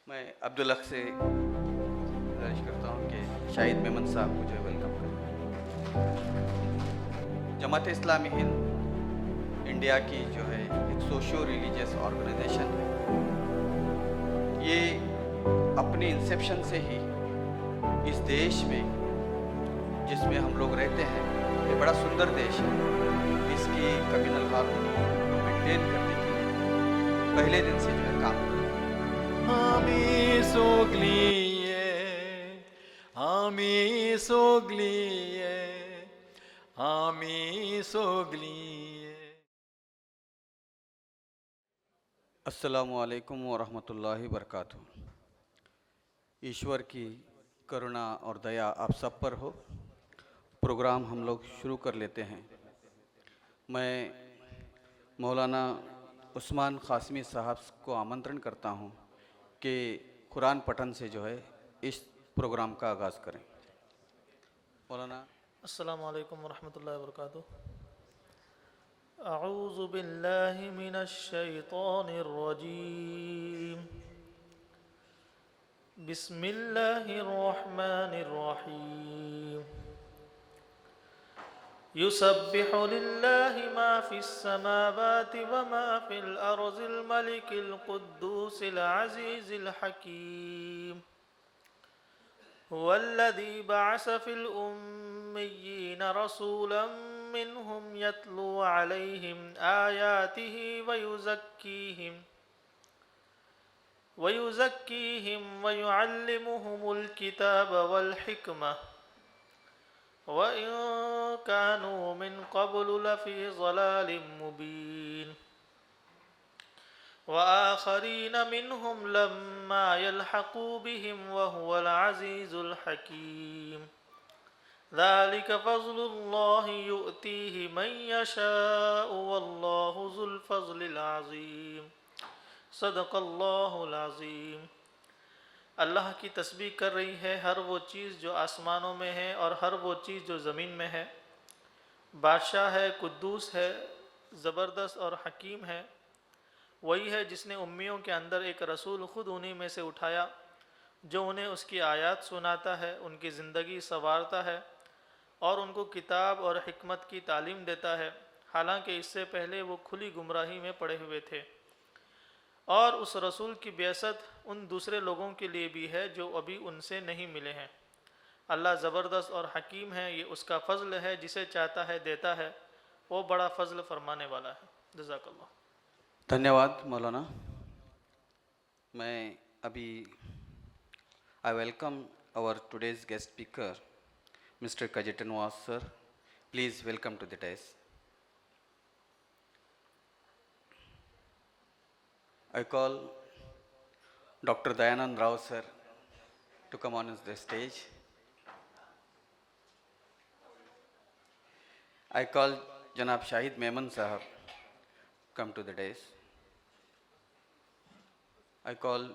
मैं अब्दुल हक से गुजारिश करता हूँ कि शाहिद मेमन साहब को जो है वेलकम करें। जमात इस्लामी हिंद इंडिया की जो है एक सोशियो रिलीजियस ऑर्गेनाइजेशन है। ये अपने इंसेप्शन से ही इस देश में जिसमें हम लोग रहते हैं, ये बड़ा सुंदर देश है, इसकी कम्युनल हार्मनी को मेंटेन करने के लिए पहले दिन से जो है काम कर रहे हैं। Ami sogliye, Ami sogliye, Ami sogliye. अस्सलामु अलैकुम वरहमतुल्लाहि वबरकातुहू। ईश्वर की करुणा और दया आप सब पर हो। प्रोग्राम हम लोग शुरू कर लेते हैं। मैं मौलाना उस्मान क़ासिमी साहब को आमंत्रण करता हूं कि कुरान पठन से जो है इस प्रोग्राम का आगाज़ करें। मौलाना। अस्सलामु अलैकुम वरहमतुल्लाहि वबरकातुहू। अऊज़ु बिल्लाहि मिनश शैतानिर रजीम। बिस्मिल्लाहिर रहमानिर रहीम। युसब्बिहु लिल्लाहि मा फिस समावाति व मा फिल अर्ज़िल मलिकिल कुद्दूसिल अज़ीज़िल हकीम। हुवल्लज़ी बअस फिल उम्मिय्यीन रसूला मिनहुम यत्लू अलैहिम आयातिहि वयुज़क्कीहिम वयुअल्लिमुहुमुल किताब वल हिकमह व इन कानू मिन क़ब्लु लफ़ी ज़लालिम मुबीन। वआखरीन मिनहुम लम्मा यल्हक़ू बिहिम वहुवल अज़ीज़ुल हकीम। ज़ालिक फ़ज़्लुल्लाहि युअतीहि मन यशाअु वल्लाहु ज़ुल फ़ज़्लिल अज़ीम। सदक़ल्लाहुल अज़ीम। अल्लाह की तस्बीह कर रही है हर वो चीज़ जो आसमानों में है और हर वो चीज़ जो ज़मीन में है। बादशाह है, कुद्दूस है, ज़बरदस्त और हकीम है। वही है जिसने उम्मियों के अंदर एक रसूल ख़ुद उन्हीं में से उठाया जो उन्हें उसकी आयत सुनाता है, उनकी ज़िंदगी संवारता है और उनको किताब और हिकमत की तालीम देता है, हालांकि इससे पहले वो खुली गुमराही में पड़े हुए थे। और उस रसूल की बेअसत उन दूसरे लोगों के लिए भी है जो अभी उनसे नहीं मिले हैं। अल्लाह ज़बरदस्त और हकीम है, ये उसका फ़ज़ल है, जिसे चाहता है देता है, वो बड़ा फ़ज़ल फरमाने वाला है। जज़ाकल्लाह। धन्यवाद मौलाना। मैं अभी I welcome our today's guest speaker mister Kajetan Was sir. Please welcome to the dais. I call Dr. Dayanand Rao sir to come on the stage. I call Janab Shahid Memon sahab come to the dais. I call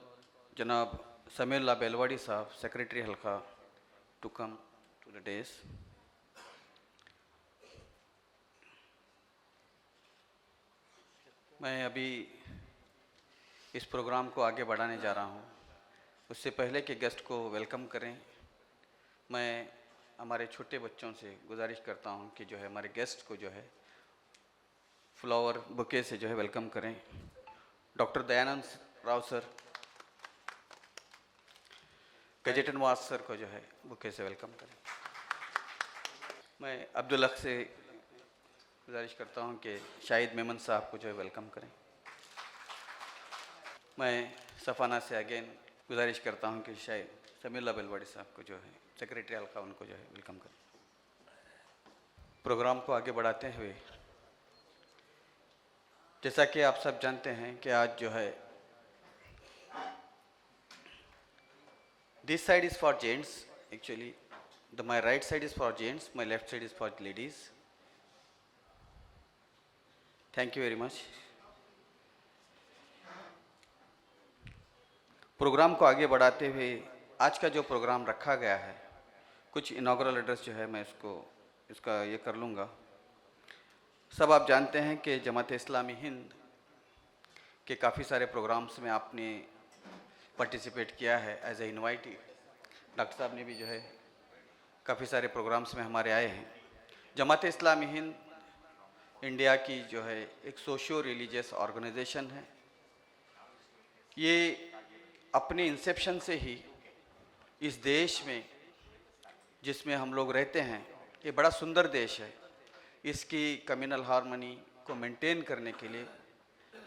Janab Sameerullah Belwadi sahab, Secretary Halqa, to come to the dais. मैं अभी इस programme को आगे बढ़ाने जा रहा हूँ। उससे पहले कि गेस्ट को वेलकम करें, मैं हमारे छोटे बच्चों से गुजारिश करता हूँ कि जो है हमारे गेस्ट को जो है फ्लावर बुके से जो है वेलकम करें। Doctor Dayanand Rao sir, Kajetan Was sir को जो है बुके से वेलकम करें। मैं अब्दुल हक से गुजारिश करता हूँ कि शाहिद मेमन साहब को जो है वेलकम करें। मैं सफ़ाना से अगेन गुजारिश करता हूँ कि शायद समीरुल्लाह बेलवाड़ी साहब को जो है सेक्रेटरी हल्का, उनको जो है वेलकम करें। प्रोग्राम को आगे बढ़ाते हुए, जैसा कि आप सब जानते हैं कि आज जो है this side is for gents, actually my right side is for gents, my left side is for ladies. Thank you very much. Programme को आगे बढ़ाते हुए आज का जो प्रोग्राम रखा गया है, कुछ इनॉग्रल एड्रेस जो है मैं इसका ये कर लूँगा। सब आप जानते हैं कि जमात इस्लामी हिंद के काफ़ी सारे प्रोग्राम्स में आपने पार्टिसिपेट किया है एज ए इनवाइटी। डॉक्टर साहब ने भी जो है काफ़ी सारे प्रोग्राम्स में हमारे आए हैं। जमात इस्लामी हिंद इंडिया की जो है एक सोशियो रिलीजियस ऑर्गेनाइजेशन है। ये अपने इंसेप्शन से ही इस देश में जिसमें हम लोग रहते हैं, ये बड़ा सुंदर देश है, इसकी कम्युनल हार्मनी को मेंटेन करने के लिए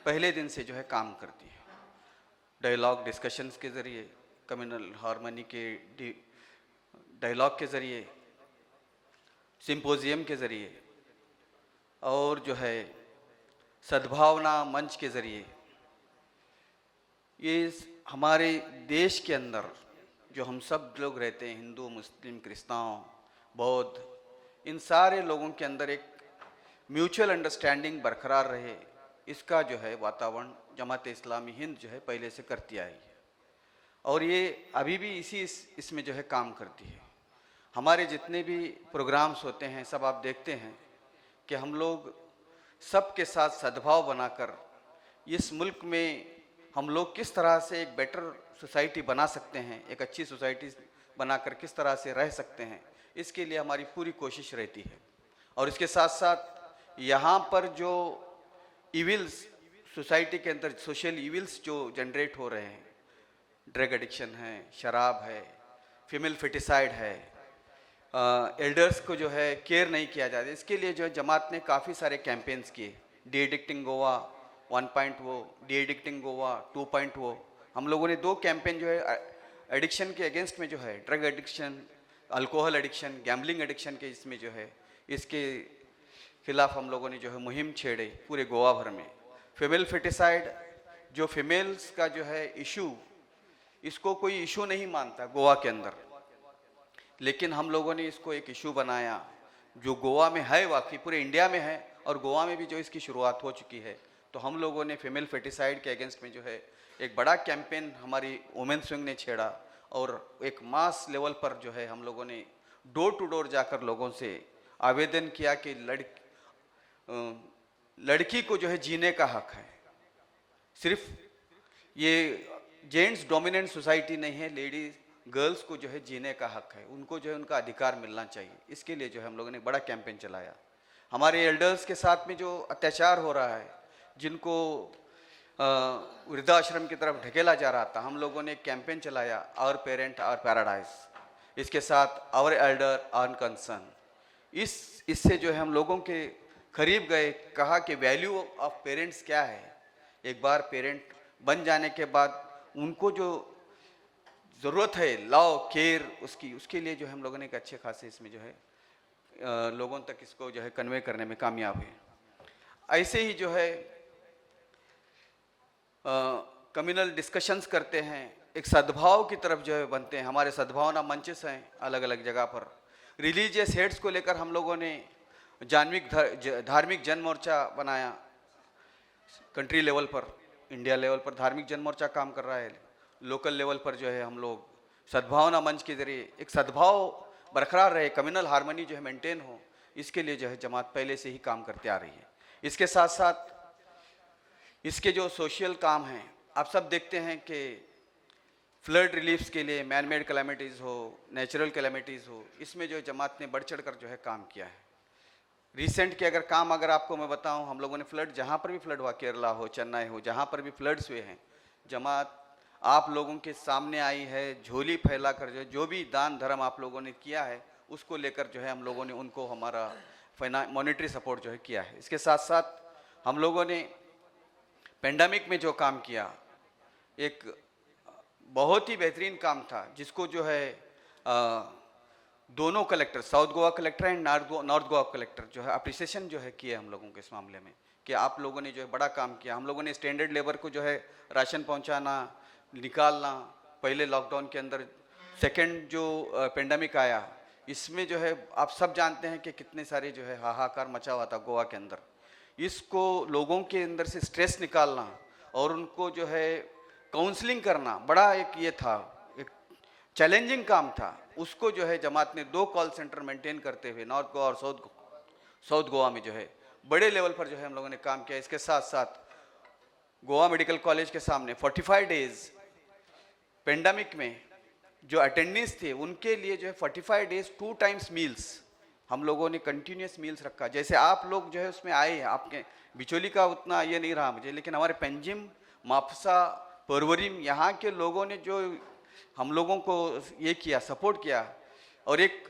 पहले दिन से जो है काम करती है। डायलॉग डिस्कशंस के ज़रिए, कम्युनल हार्मनी के डायलॉग के ज़रिए, सिंपोजियम के ज़रिए और जो है सद्भावना मंच के ज़रिए ये हमारे देश के अंदर जो हम सब लोग रहते हैं, हिंदू, मुस्लिम, क्रिस्तान, बौद्ध, इन सारे लोगों के अंदर एक म्यूचुअल अंडरस्टैंडिंग बरकरार रहे, इसका जो है वातावरण जमात इस्लामी हिंद जो है पहले से करती आई है और ये अभी भी इसमें जो है काम करती है। हमारे जितने भी प्रोग्राम्स होते हैं सब आप देखते हैं कि हम लोग सबके साथ सद्भाव बनाकर इस मुल्क में हम लोग किस तरह से एक बेटर सोसाइटी बना सकते हैं, एक अच्छी सोसाइटी बनाकर किस तरह से रह सकते हैं, इसके लिए हमारी पूरी कोशिश रहती है। और इसके साथ साथ यहाँ पर जो इविल्स सोसाइटी के अंदर सोशल इविल्स जो जनरेट हो रहे हैं, ड्रग एडिक्शन है, शराब है, फीमेल फेटिसाइड है, एल्डर्स को जो है केयर नहीं किया जाता, इसके लिए जो है जमात ने काफ़ी सारे कैंपेन्स किए। D addicting Goa 1.0, D addicting Goa 2.0, हम लोगों ने 2 कैंपेन जो है एडिक्शन के अगेंस्ट में जो है, drug addiction, alcohol addiction, gambling addiction के इसमें जो है इसके खिलाफ हम लोगों ने जो है मुहिम छेड़े पूरे गोवा भर में। फीमेल फेटिसाइड जो फीमेल्स का जो है इशू, इसको कोई इशू नहीं मानता गोवा के अंदर, लेकिन हम लोगों ने इसको एक इशू बनाया जो गोवा में है, वाकई पूरे इंडिया में है और गोवा में भी जो इसकी शुरुआत हो चुकी है। तो हम लोगों ने फीमेल फेटिसाइड के अगेंस्ट में जो है एक बड़ा कैंपेन हमारी वुमेन्स विंग ने छेड़ा और एक मास लेवल पर जो है हम लोगों ने डोर टू डोर जाकर लोगों से आवेदन किया कि लड़की को जो है जीने का हक है। सिर्फ ये जेंट्स डोमिनेंट सोसाइटी नहीं है, लेडीज गर्ल्स को जो है जीने का हक है, उनको जो है उनका अधिकार मिलना चाहिए। इसके लिए जो है हम लोगों ने बड़ा कैंपेन चलाया। हमारे एल्डर्स के साथ में जो अत्याचार हो रहा है, जिनको वृद्धाश्रम की तरफ ढकेला जा रहा था, हम लोगों ने एक कैंपेन चलाया, आवर पेरेंट आवर पैराडाइज। इसके साथ आवर एल्डर आवर कंसर्न, इससे जो है हम लोगों के करीब गए, कहा कि वैल्यू ऑफ पेरेंट्स क्या है। एक बार पेरेंट बन जाने के बाद उनको जो ज़रूरत है लव केयर उसके लिए जो है हम लोगों ने एक अच्छे खासे इसमें जो है लोगों तक इसको जो है कन्वे करने में कामयाब है। ऐसे ही जो है कम्युनल डिस्कशंस करते हैं, एक सद्भाव की तरफ जो है बनते हैं। हमारे सद्भावना मंचेस हैं अलग अलग जगह पर। रिलीजियस हेड्स को लेकर हम लोगों ने धार्मिक जन मोर्चा बनाया, कंट्री लेवल पर, इंडिया लेवल पर धार्मिक जन मोर्चा काम कर रहा है। लोकल लेवल पर जो है हम लोग सद्भावना मंच के ज़रिए एक सद्भाव बरकरार रहे, कम्युनल हार्मनी जो है मेंटेन हो, इसके लिए जो है जमात पहले से ही काम करते आ रही है। इसके साथ साथ इसके जो सोशल काम हैं, आप सब देखते हैं कि फ्लड रिलीफ्स के लिए, मैन मेड कैलामिटीज़ हो, नेचुरल कैलामिटीज़ हो, इसमें जो जमात ने बढ़ चढ़ कर जो है काम किया है। रिसेंट के अगर आपको मैं बताऊं, हम लोगों ने फ्लड, जहाँ पर भी फ्लड हुआ, केरला हो, चेन्नई हो, जहाँ पर भी फ्लड्स हुए हैं, जमात आप लोगों के सामने आई है, झोली फैला कर जो भी दान धर्म आप लोगों ने किया है उसको लेकर जो है हम लोगों ने उनको हमारा मॉनेटरी सपोर्ट जो है किया है। इसके साथ साथ हम लोगों ने पेंडेमिक में जो काम किया, एक बहुत ही बेहतरीन काम था, जिसको जो है दोनों collector, south Goa collector and north Goa collector जो है अप्रिसिएशन जो है किए हम लोगों के इस मामले में, कि आप लोगों ने जो है बड़ा काम किया। हम लोगों ने स्टैंडर्ड लेबर को जो है राशन पहुंचाना, निकालना, पहले लॉकडाउन के अंदर, सेकंड जो पेंडेमिक आया, इसमें जो है आप सब जानते हैं कि कितने सारे जो है हाहाकार मचा हुआ था गोवा के अंदर। इसको लोगों के अंदर से स्ट्रेस निकालना और उनको जो है काउंसलिंग करना बड़ा एक ये था, एक चैलेंजिंग काम था। उसको जो है जमात ने 2 कॉल सेंटर मेंटेन करते हुए नॉर्थ गोवा और साउथ गोवा में जो है बड़े लेवल पर जो है हम लोगों ने काम किया। इसके साथ साथ गोवा मेडिकल कॉलेज के सामने 45 डेज पेंडेमिक में जो अटेंडेंस थे उनके लिए जो है 45 डेज 2 टाइम्स मील्स हम लोगों ने कंटिन्यूस मील्स रखा। जैसे आप लोग जो है उसमें आए, आपके बिचौली का उतना ये नहीं रहा मुझे, लेकिन हमारे पंजिम, मापसा, परवरिम यहाँ के लोगों ने जो हम लोगों को ये किया, सपोर्ट किया, और एक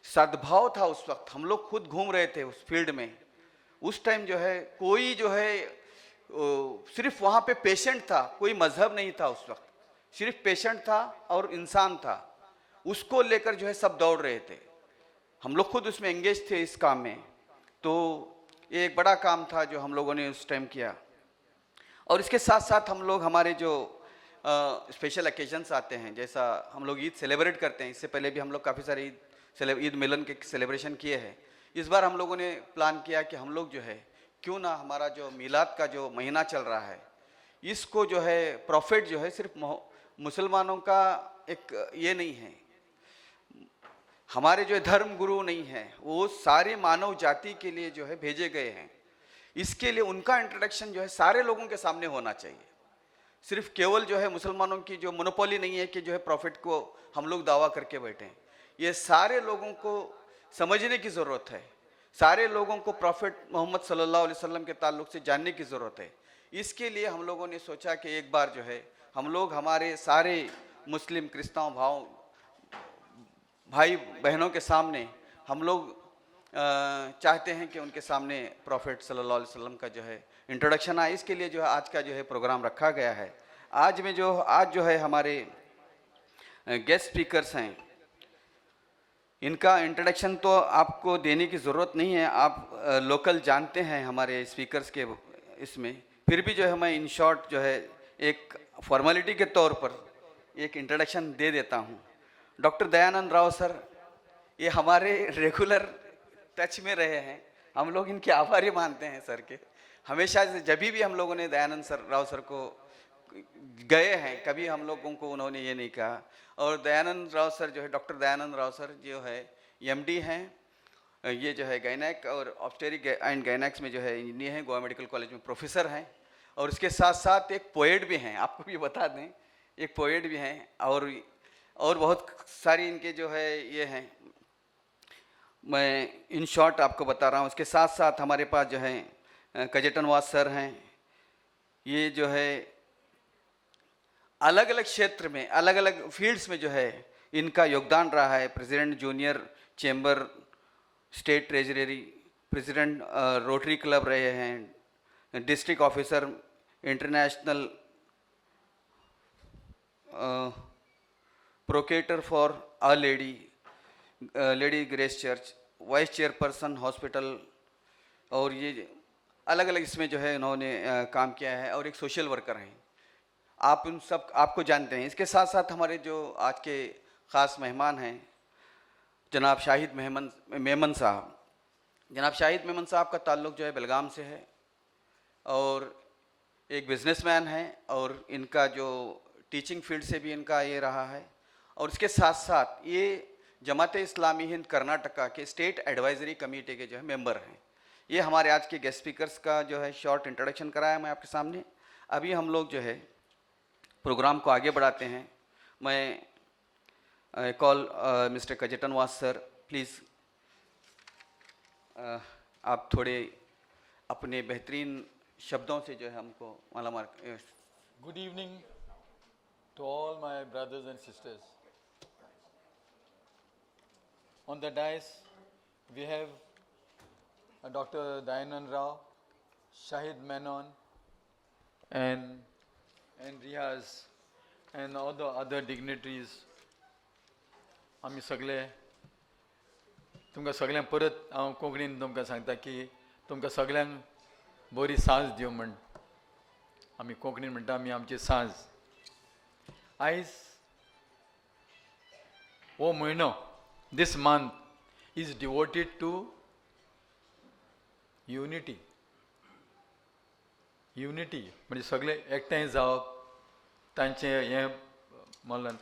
सद्भाव था उस वक्त। हम लोग खुद घूम रहे थे उस फील्ड में, उस टाइम जो है कोई जो है सिर्फ वहाँ पे पेशेंट था, कोई मजहब नहीं था उस वक्त, सिर्फ पेशेंट था और इंसान था, उसको लेकर जो है सब दौड़ रहे थे। हम लोग खुद उसमें एंगेज थे इस काम में, तो ये एक बड़ा काम था जो हम लोगों ने उस टाइम किया। और इसके साथ साथ हम लोग हमारे जो स्पेशल ओकेजन्स आते हैं, जैसा हम लोग ईद सेलिब्रेट करते हैं, इससे पहले भी हम लोग काफ़ी सारे ईद मिलन के सेलिब्रेशन किए हैं। इस बार हम लोगों ने प्लान किया कि हम लोग जो है क्यों ना हमारा जो मिलाद का जो महीना चल रहा है, इसको जो है प्रॉफिट जो है सिर्फ मुसलमानों का एक ये नहीं है, हमारे जो धर्म गुरु नहीं है, वो सारे मानव जाति के लिए जो है भेजे गए हैं। इसके लिए उनका इंट्रोडक्शन जो है सारे लोगों के सामने होना चाहिए। सिर्फ केवल जो है मुसलमानों की जो मोनोपोली नहीं है कि जो है प्रॉफिट को हम लोग दावा करके बैठे हैं, ये सारे लोगों को समझने की ज़रूरत है, सारे लोगों को प्रॉफिट मोहम्मद सल्लल्लाहु अलैहि वसल्लम के ताल्लुक से जानने की ज़रूरत है। इसके लिए हम लोगों ने सोचा कि एक बार जो है हम लोग हमारे सारे मुस्लिम क्रिस्तान भाई बहनों के सामने हम लोग चाहते हैं कि उनके सामने प्रॉफिट सल्लल्लाहु अलैहि वसल्लम का जो है इंट्रोडक्शन आए। इसके लिए जो है आज का जो है प्रोग्राम रखा गया है। आज जो है हमारे गेस्ट स्पीकर्स हैं, इनका इंट्रोडक्शन तो आपको देने की ज़रूरत नहीं है, आप लोकल जानते हैं हमारे स्पीकर्स के इसमें, फिर भी जो है मैं इन शॉर्ट जो है एक फॉर्मेलिटी के तौर पर एक इंट्रोडक्शन दे देता हूँ। डॉक्टर दयानंद राव सर, ये हमारे रेगुलर टच में रहे हैं, हम लोग इनके आभारी मानते हैं सर के। हमेशा से जब भी हम लोगों ने दयानंद राव सर को गए हैं, कभी हम लोगों को उन्होंने ये नहीं कहा। और दयानंद राव सर जो है, डॉक्टर दयानंद राव सर जो है एमडी हैं, ये जो है गायनेक और ऑब्स्टेरिक एंड गायनेक्स में जो है इंजीनियर हैं, गोवा मेडिकल कॉलेज में प्रोफेसर हैं, और उसके साथ साथ एक पोएट भी हैं, आपको भी बता दें, एक पोएट भी हैं, और बहुत सारी इनके जो है ये हैं, मैं इन शॉर्ट आपको बता रहा हूँ। उसके साथ साथ हमारे पास जो है कजटनवाज सर हैं, ये जो है अलग अलग क्षेत्र में, अलग अलग फील्ड्स में जो है इनका योगदान रहा है। President junior chamber, state treasury, president rotary club रहे हैं, district officer, international proctor for a lady grace church, vice chairperson hospital, और ये अलग अलग इसमें जो है इन्होंने काम किया है, और एक सोशल वर्कर हैं। आप उन सब आपको जानते हैं। इसके साथ साथ हमारे जो आज के ख़ास मेहमान हैं जनाब शाहिद मेमन साहब। जनाब शाहिद मेमन साहब का ताल्लुक़ जो है बेलगाम से है, और एक बिजनेसमैन है, और इनका जो टीचिंग फील्ड से भी इनका ये रहा है, और इसके साथ साथ ये जमात इस्लामी हिंद कर्नाटका के स्टेट एडवाइजरी कमेटी के जो है मेंबर हैं। ये हमारे आज के गेस्ट स्पीकर्स का जो है शॉर्ट इंट्रोडक्शन कराया मैं आपके सामने। अभी हम लोग जो है प्रोग्राम को आगे बढ़ाते हैं। मैं कॉल मिस्टर कजटनवाज सर, प्लीज़ आप थोड़े अपने बेहतरीन शब्दों से जो है हमको मालामाल। Good evening to all my brothers and sisters. On the dais, we have Dr. Dayanand Rao, Shahid Menon, and Riaz, and all the other dignitaries. आमी सगळे तुमकां सगळ्यांक परत हांव कोंकणीन तुमकां सांगता की तुमकां सगळ्यांक बरी सांज दिवं म्हण आमी कोंकणीन म्हणटा आमी आमची सांज। आयज हो म्हयनो, this month is devoted to unity. म्हणजे सगळे एकठांय जावप, तांचे हें म्हणून।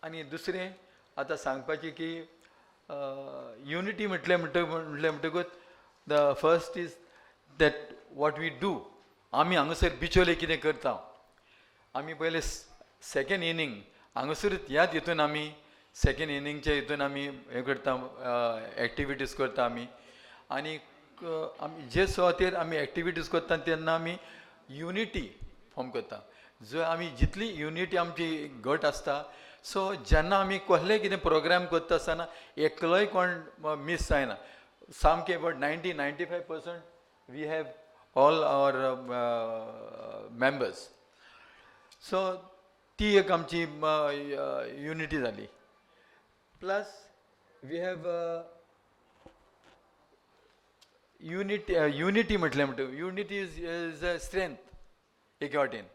आनी दुसरें आतां सांगपाचें की युनिटी म्हणटकूच the first is that what we do. आमी हांगासर बिचोले कितें करता, आमी पयले सेकेंड इनिंग हांगासरूच ह्याच हितून आमी सेकेंड इनिंगच्या हितून आमी हें करता एक्टिविटीज करता आमी आनी आमी जे सुवातेर आमी एक्टिविटीज करता तेन्ना आमी युनिटी फॉर्म करता जो आमी जितली युनिटी आमची घट आसता सो जेन्ना आमी कसलेंय कितें प्रोग्राम करता आसतना एकलोय कोण मिस जायना सामकें but 95% we have all our members so ती एक आमची युनिटी जाली प्लस वी हॅव युनिटी म्हटलें म्हणटा युनिटी इज अ स्ट्रेंथ एके वाटेन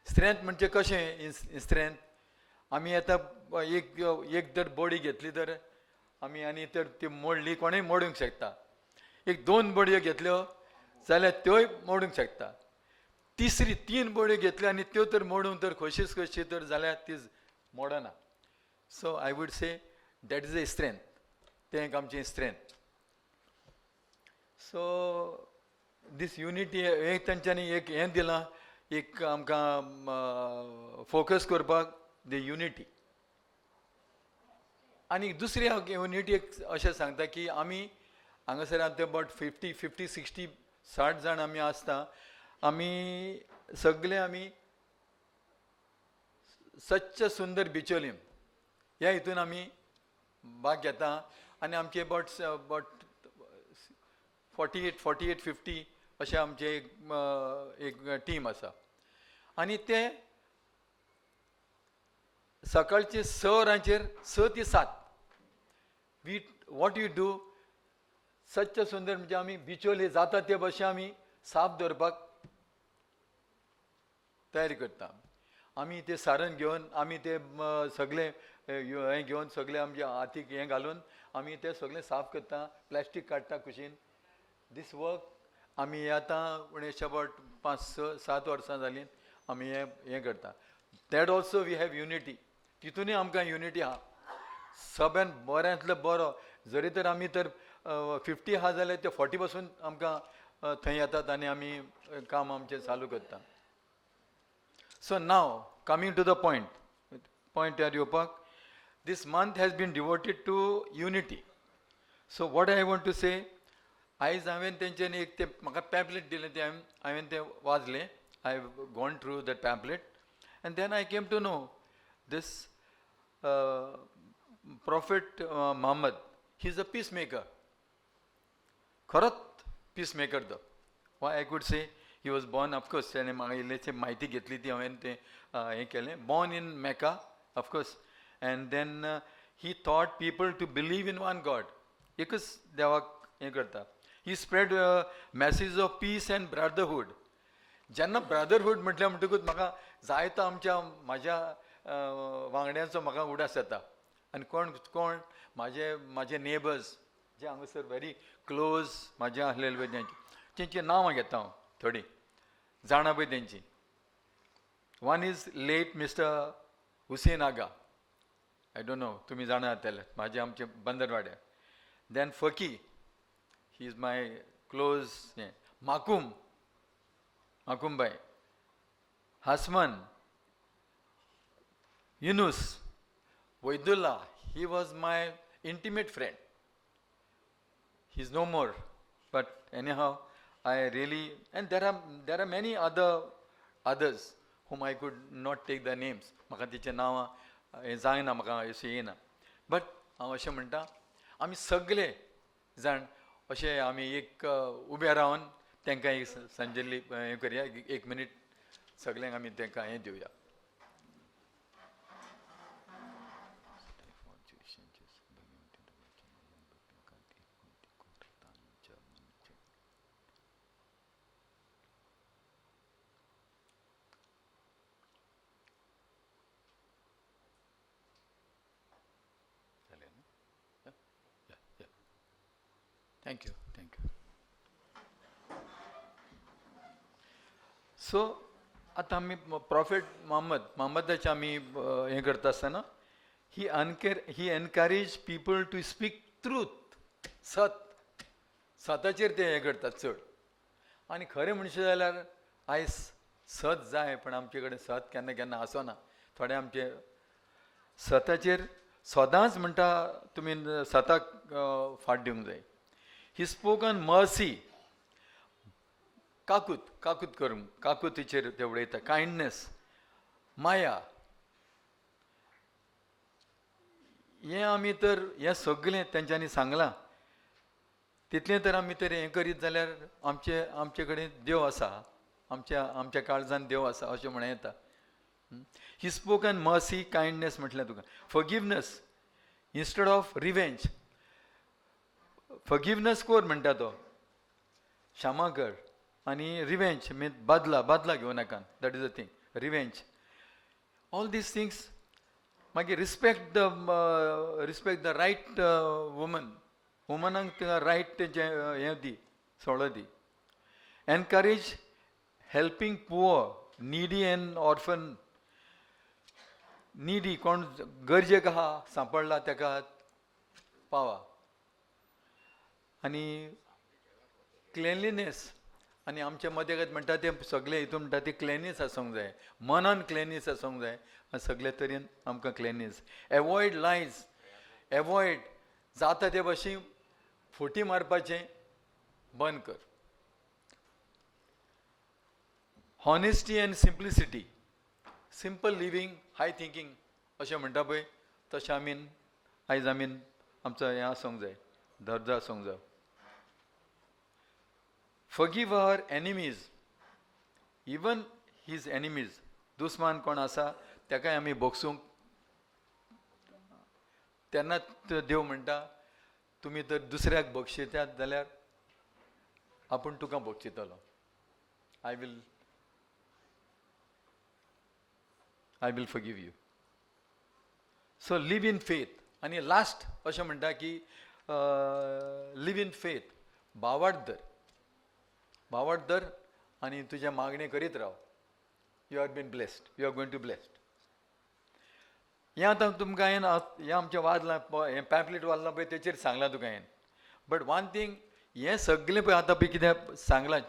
स्ट्रेंथ म्हणजे कशें स्ट्रेंथ आमी आतां एक तर बॉडी घेतली तर आमी आनी तर ती मोडली कोणूय मोडूंक शकता एक 2 बडयो घेतल्यो जाल्यार त्योय मोडूंक शकता तिसरी 3 बडयो घेतल्यो आनी त्यो तर मोडूंक तर खोशीच कशी तर जाल्यार ती मोडना so I would say that is a strength तें एक आमचें स्ट्रेंथ सो दीस युनिटी एक तांच्यांनी एक हें दिलां एक आमकां फोकस करपाक द युनिटी आनी दुसरी युनिटी एक अशें सांगता की आमी हांगासर आतां अबावट 50-60 जाण आमी आसता आमी सगळे आमी स्वच्छ सुंदर बिचोलीम ह्या हितून आमी भाग घेता आनी आमचे अबावट 48-50 अशें आमचे एक टीम आसा आनी ते सकाळचे 6 वरांचेर 6 ते 7 वी वॉट यू डू स्वच्छ सुंदर म्हणजे आमी बिचोले जाता ते भशेन आमी साफ दवरपाक तयारी करता आमी ते सारण घेवन आमी ते सगळे हें घेवन सगळे आमचे हातीक हें घालून आमी ते सगळे साफ करता प्लास्टीक काडटा कुशीन दीस वर्क आमी आतां उणेशे अबावट 5-7 वर्सां जालीं आमी हें करता that also we have unity तितूनय आमकां युनिटी आहा सगळ्यान बऱ्यांतलो बरो जरी तर आमी तर 50 आहा जाल्यार ते 40 पासून आमकां थंय येतात आनी आमी काम आमचें चालू करता so now coming to the point येवपाक this month has been devoted to unity so what I want to say आयज हांवें तेंच्यांनी एक ते म्हाका पॅम्पलेट दिलें ते हांवें तें वाचलें I have gone through that pamphlet and then I came to know this prophet Muhammad, he is a peacemaker. खरंच peacemaker तो. Why I could say he was born, of course, त्याने म्हाका इल्लेशें म्हायती घेतली ती हांवें तें हें केलें. Born in Mecca, of course, and then he taught people to believe in one God. एकच देवाक हें करता. He spread messages of peace and brotherhood. जेन्ना ब्रदरहूड म्हटल्यार म्हणटकूच म्हाका जायतो म्हाज्या वांगड्यांचो म्हाका उडास येता आनी कोण कोण म्हाजे नेबर्स जे हांगासर व्हेरी क्लोज म्हाजे आसलेले पळय तेंची नांवां घेता हांव थोडीं जाणा पळय तेंची one is late mister Hussain आगा आय डोंट नो तुमी जाणा जातले म्हाजे आमचे बंदरवाड्यार देन फकी ही इज माय क्लोज हें माकुमबाई हसमन Yunus, Waidullah, he was my intimate friend. He's no more, but anyhow, I really, and there are many others whom I could not take the names. म्हाका तिचे नांव हें जायना म्हाका अशें येना बट हांव अशें म्हणटा आमी सगळे जाण अशें आमी एक उबे रावन तांकां एक संजली हें करया 1 मिनीट सगळ्यांक आमी तांकां हें दिवया Thank you. So, आता आमी प्रॉफेट मोहम्मदाचे आमी हें करता आसतना he encourage people to speak truth सताचेर ते हें करतात चड आनी खरें म्हणचें जाल्यार आयज सत जाय पण आमचे कडेन सत केन्ना केन्ना आसना थोडे आमचे स्वताचेर सदांच म्हणटा तुमी स्वताक फाट दिवंक जाय. ही स्पोक ऑन मर्सी, काकूत करूंक, काकुतीचेर ते उडयता. कायंडनेस, माया, हें आमी तर हें सगळें तेंच्यांनी सांगलां. तितलें तर आमी तर हें करीत जाल्यार आमचे कडेन देव आसा, आमच्या काळजान देव आसा अशें म्हणूं येता. He spoke on mercy, kindness म्हटल्यार तुका forgiveness instead of revenge. Forgiveness core म्हणटा तो, क्षमा कर, आनी रिवेंज मीन बदला घेवं नाका. That is the thing, revenge. All these things. मागीर रिस्पेक्ट द रायट वुमनाक तिका रायट तेजें हें दी, सोडो दी. Encourage helping poor, needy and orphan. Needy कोण गरजेक आहा सांपडला तेका पावा. आनी क्लेनलीनेस, आनी आमचे मदेगत म्हणटा ते सगळे हितून म्हणटा ती क्लेनीस आसूंक जाय, मनान क्लेनीस आसूंक जाय. सगळे तरेन आमकां क्लेनीस. एवॉयड लायज, एवॉयड जाता ते भाशेन फोटी मारपाचें बंद कर. Honesty and simplicity, simple living, high thinking अशें म्हणटा पळय तशें आयज आमचो हें आसूंक जाय, दर्जो आसूंक जाय. Forgive our enemies, even his enemies. दुस्मान कोण आसा तेकाय आमी बोगसूंक. तेन्ना देव म्हणटा तुमी तर दुसऱ्याक बक्षितात जाल्यार आपूण तुका बक्षितलो. I will forgive you. So live in faith. आनी लास्ट अशें म्हणटा की लिव इन फेथ. बावार्द धर आनी तुजे मागणे करीत राव. You are been blessed, you are going to blessed. हें आतां तुमकां हें आमचें वाजलां हें पॅम्पलेट वाजलां पळय तेचेर सांगलां तुका हें. बट वन थिंग, हें सगळें पळय आतां पळय कितें सांगलां,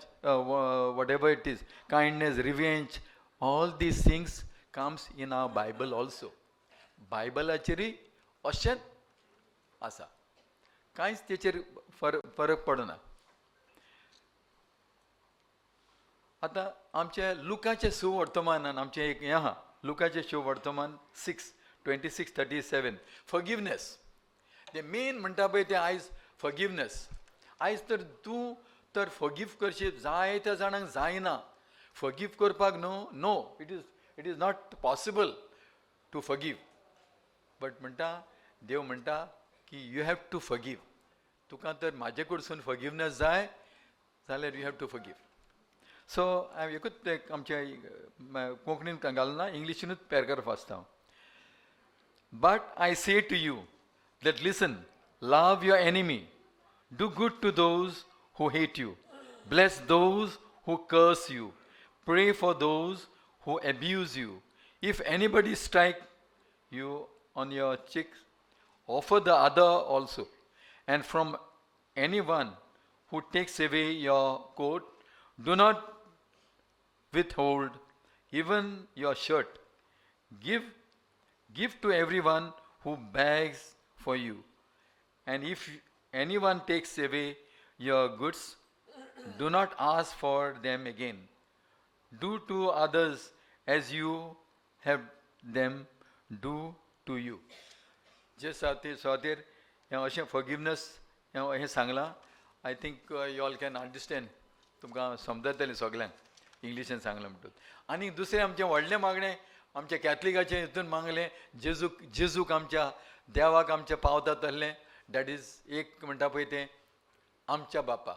whatever it is, kindness, revenge, all these things comes in our Bible also. बायबलाचेरय अशेंच आसा, कांयच तेचेर फरक पडना. आतां आमचे लुकाचे सुवर्तमानान आमचें एक हें आहा, लुकाचें सुवर्तमान 6:26-37. फॉरगिवनेस, ते मेन म्हणटा पळय तें आयज फॉरगिवनेस. आयज तर तूं तर फॉरगिव करशी जायत्या जाणांक जायना. फॉरगिव करपाक no, it is not possible to forgive. But म्हणटा देव म्हणटा की यू हॅव टू फॉरगिव. तुका तर म्हाजे कडसून फॉरगिवनेस जाय जाल्यार यू हॅव टू फॉरगिव. सो हांव एकूच आमच्या कोंकणीन घालना, इंग्लिशीनूच पॅराग्राफ वाचता हांव. But I say to you that listen, love your enemy, do good to those who hate you, bless those who curse you, pray for those who abuse you. If anybody strike you on your cheek, offer the other also. And from anyone who takes away your coat, do not withhold even your shirt. Give to everyone who begs for you. And if anyone takes away your goods, do not ask for them again. Do to others as you have them do to you. जे स्वातेर हें अशें forgiveness हें सांगलां. I think you all can understand. तुमकां समजतलें सगळ्यांक इंग्लिशीन सांगलें म्हणटून. आनी दुसरें आमचें व्हडलें मागणें आमच्या कॅथलिकाचें हितून मागलें, जेजूक आमच्या देवाक आमच्या पावता तसलें. डॅट इज एक म्हणटा पळय तें आमच्या बापा.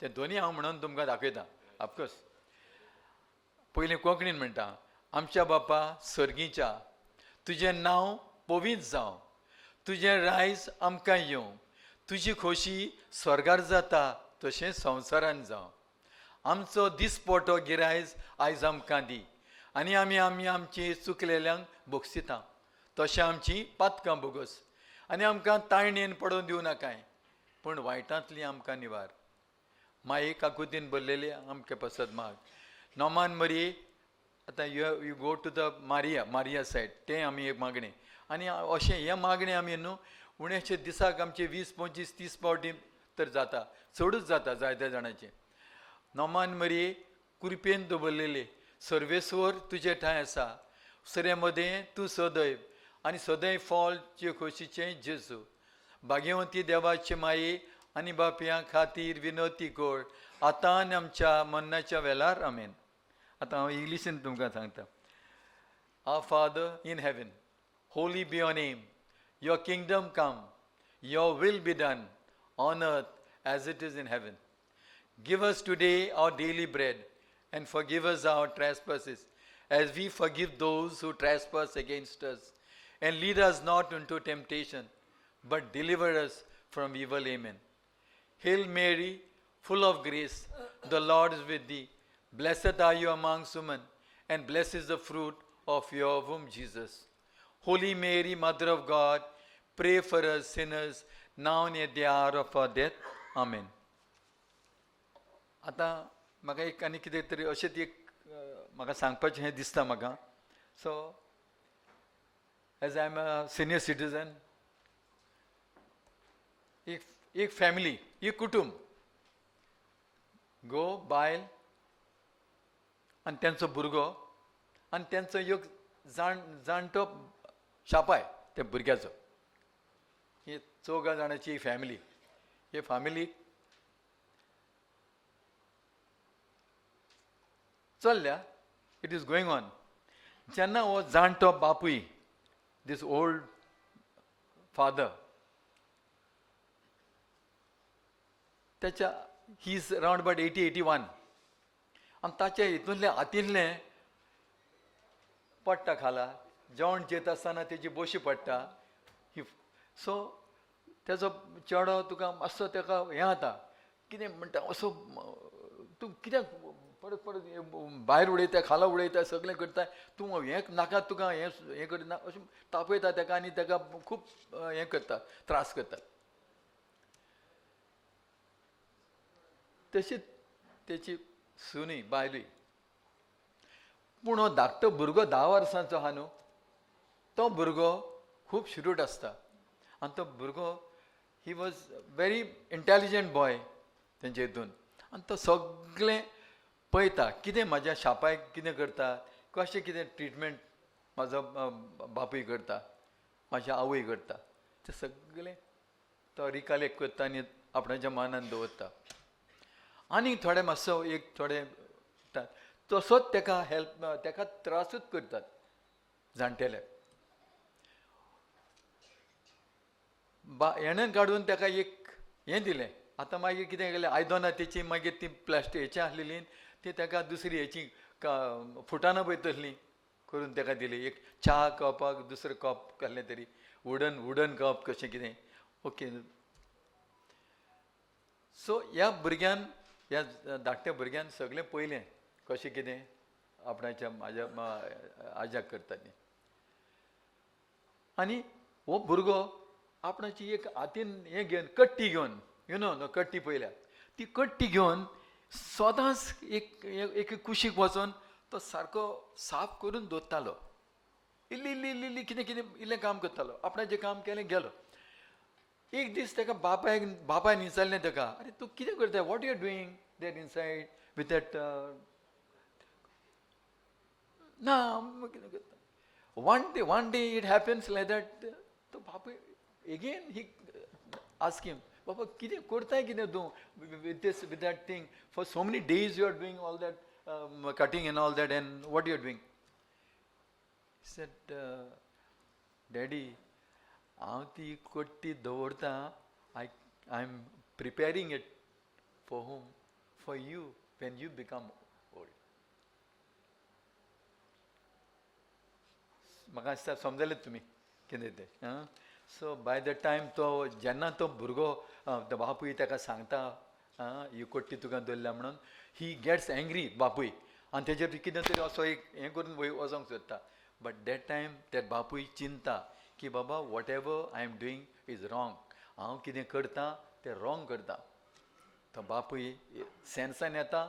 तें दोनी हांव म्हणून तुमकां दाखयतां. ऑफकोर्स पयलीं कोंकणीन म्हणटा, आमच्या बापा सर्गीच्या, तुजें नांव पवित जावं, तुजें रायज आमकां येवं, तुजी खोशी स्वर्गार जाता तशें संवसारान जावं. आमचो दिसपटो गिरायज आयज आमकां दी, आनी आमी आमची चुकलेल्यांक बक्षिता तशें आमची पातकां बोगस. आनी आमकां ताळणेन पडोवन दिवं नाकाय, पूण वायटांतली आमकां निवार. माये काकुतीन बरलेली आमकां पसत माग. नोमान मरी आतां you go to the Maria side तें आमी एक मागणें आनी अशें हें मागणें आमी न्हू उणेशे दिसाक आमचे 20-25-30 पावटी तर जाता चडूच जाता जायत्या जाणांचें. नोमान मरी कुरपेन दवरलेले सर्वेस्वर तुजें ठांय आसा सरे मदें तूं सदैव आनी सदैव फॉलचे खोशीचें जेजू भाग्यवंती देवाचे माये आनी बापया खातीर विनोती कोळ आतां आनी आमच्या मरणाच्या वेळार आमेन. आतां हांव इंग्लिशीन तुमकां सांगता. Our Father in heaven, holy be your name. Your kingdom come. Your will be done on earth as it is in heaven. Give us today our daily bread and forgive us our trespasses as we forgive those who trespass against us. And lead us not into temptation, but deliver us from evil. Amen. Hail Mary, full of grace, the Lord is with thee. Blessed are you amongst women, and blessed is the fruit of your womb, Jesus. Holy Mary, Mother of God, pray for us sinners, now and at the hour of our death. Amen. आतां म्हाका एक आनी कितें तरी अशेंच एक म्हाका सांगपाचें हें दिसता म्हाका. So as I am a senior citizen, एक फॅमिली, एक कुटुंब, घोव बायल आनी तेंचो भुरगो आनी तेंचो एक जाणटो शापाय त्या भुरग्याचो, ही 4 जाणांची फॅमिली. हे फॅमिलीक चल्ल्या, इट इज गोईंग ऑन. जेन्ना हो जाणटो बापूय, दीस ओल्ड फादर, त्याच्या ही इज अराउंड अबाउट 80-81 आनी ताच्या हितूंतले हातींतलें पडटा खाला, जेवण जेत आसतना तेजी बोशी पडटा. सो तेजो चेडो तुका मातसो तेका हें जाता, कितें म्हणटा असो तूं कित्याक परत परत भायर उडयता, खाला उडयता, सगळें करता, तूं हें नाका, तुका हें करना, अशें तापयता तेका आनी तेका खूब हें करता, त्रास करता. तशीच तेची सुनी बायलूय. पूण हो धाकटो भुरगो 10 वर्सांचो आहा न्हू, तो भुरगो खूब श्रूट आसता आनी तो भुरगो he was very intelligent boy तेंचे हितून. आनी तो सगळें पळयता, कितें म्हाज्या शापायक कितें करता, कशें कितें ट्रिटमेंट म्हाजो बापूय करता, म्हाज्या आवय करता, तें सगळें तो रिकलेक्ट करता आनी आपणाच्या मनान दवरता. आनी थोडे मातसो एक थोडे तसोच तेका हेल्प, तेका त्रासूच करतात जाणटेल्याक. हेणेन काडून तेका एक हें दिलें. आतां मागीर कितें केलें, आयदनां तेची मागीर ती प्लास्टीक हेची आसलेली, ती तेका दुसरी हेची फुटाना पळय तसलीं करून तेका दिली. एक च्या कपाक दुसरें कप कसलें तरी वुडन कप कशें कितें. ओके. सो ह्या भुरग्यान, ह्या धाकट्या भुरग्यान सगळें पयलें कशें कितें आपणाच्या म्हाज्या आज्याक करताली. आनी हो भुरगो आपणाची एक हातीन हें घेवन, कट्टी घेवन, यू नो कट्टी पयल्या, ती कट्टी घेवन सदांच एक कुशीक वचोन तो सारको साफ करून दवरतालो. इल्ली इल्ली इल्ली इल्ली कितें कितें इल्लें काम करतालो, आपणाचें काम केलें गेलो. एक दीस तेका बापाय विचारलें तेका, अरे तूं कितें करता, what you are doing that inside with that. ना कितें करता. One day it happens like that. तो बापूय एगेन ही आस्क हिम, बाबा कितें करताय कितें तूं with that thing, for so many days you are doing all that cutting and all that, and what you are doing. Said, daddy हांव ती कट्टी दवरता, I am preparing it for whom, for you when you become old. म्हाका दिसता समजलें तुमी कितें तें. सो बाय द टायम तो जेन्ना तो भुरगो तो बापूय तेका सांगता ही कट्टी तुका दवरल्या म्हणून, ही गेट्स एंग्री बापूय, आनी तेजेर कितें तरी असो एक हें करून वचोंक सोदता. बट दॅट टायम ते बापूय चिंता की बाबा whatever I am doing is wrong, हांव कितें करता तें रॉंग करता. तो बापूय सेन्सान येता,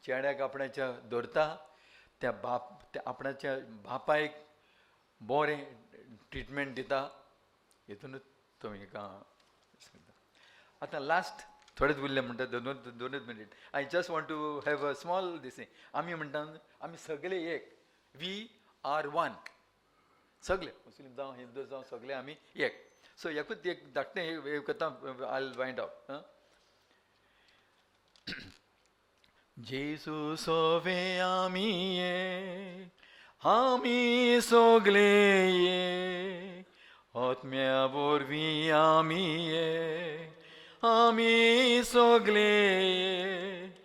चेड्याक आपणाच्या धरता, त्या आपणाच्या बापायक बरें ट्रिटमेंट दिता हितूनच तुमी सांगता. आतां लास्ट थोडेच उरले म्हणटा दोनच minute. I just want to have a small this thing. आमी म्हणटा आमी सगळे एक, वी आर वन. सगळे मुस्लीम जावं हिंदू जावं सगळे आमी एक. सो एकूच एक धाकटें हे करता. I will wind up. जेसू सोवे आमी एक, आमी सगळे एक, आत्म्या वरवीं आमी एक, आमी सगळे एक,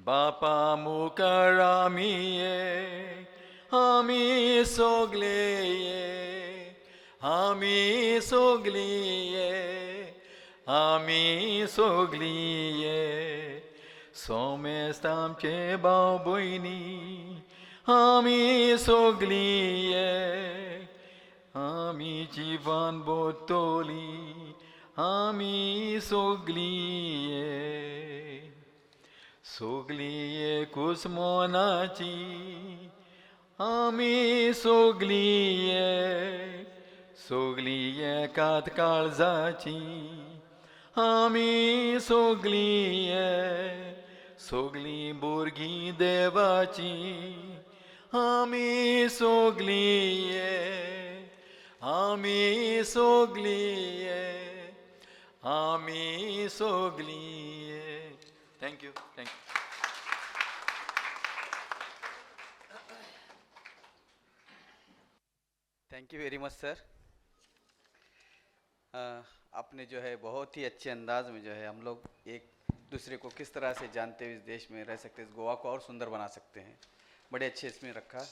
बापा मुखार आमी एक, आमी सगळे एक, आमी सगळीं एक, आमी सगळीं एक, सोमेस्त आमचे भाव भयणी, आमी सगळीं एक, आमी जिवन बोतोली, आमी सगळीं एक, सगळीं एकूच मोनाची, आमी सगळीं एक, सगळीं एकाच काळजाची, आमी सगळीं एक, सगळीं भुरगीं देवाची, आमी सगळीं एक, आमी सगळीं एक, आमी सगळीं एक. Thank you. Thank you very much sir. आपने जो है बहुत ही अच्छे अंदाज में जो है हम लोग एक दूसरे को किस तरह से जानते हुए इस देश में रह सकते हैं, इस गोवा को और सुंदर बना सकते हैं, बड़े अच्छे इसमें रखा.